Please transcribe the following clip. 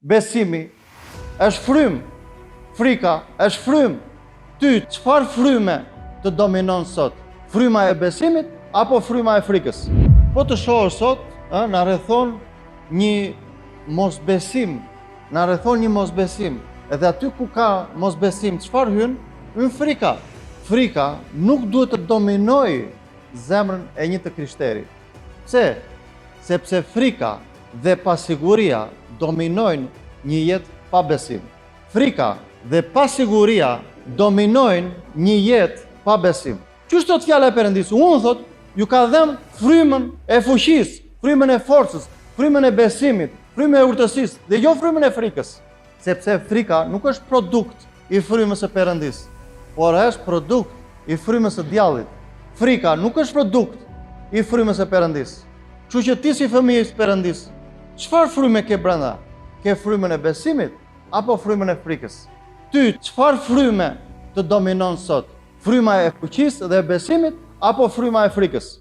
besimi është frymë, frika është frymë. Ty, çfarë fryme të dominon sot? Fryma e besimit apo fryma e frikës? Po të shohësh sot, na rrethon një mosbesim, Edhe aty ku ka mosbesim, çfarë hyn? Hyn frika. Frika nuk duhet të dominojë zemrën e një të krishterit. Pse? Sepse frika dhe pasiguria dominojnë një jetë pa besim. Frika dhe pasiguria dominojnë një jetë pa besim. Qysh thot fjala e Perëndisë? Unë thot, ju ka dhënë frymën e fuqisë, frymën e forcës, frymën e besimit, frymën e urtësisë dhe jo frymën e frikës. Sepse frika nuk është produkt i frymës së Perëndisë, por është produkt i frymës së djallit. Frika nuk është produkt i frymës së Perëndisë. Kështu që ti si fëmijë i Perëndisë, çfarë fryme ke brenda? Ke frymën e besimit apo frymën e frikës? Ty, çfarë fryme të dominon sot? Fryma e fuqisë dhe e besimit apo fryma e frikës?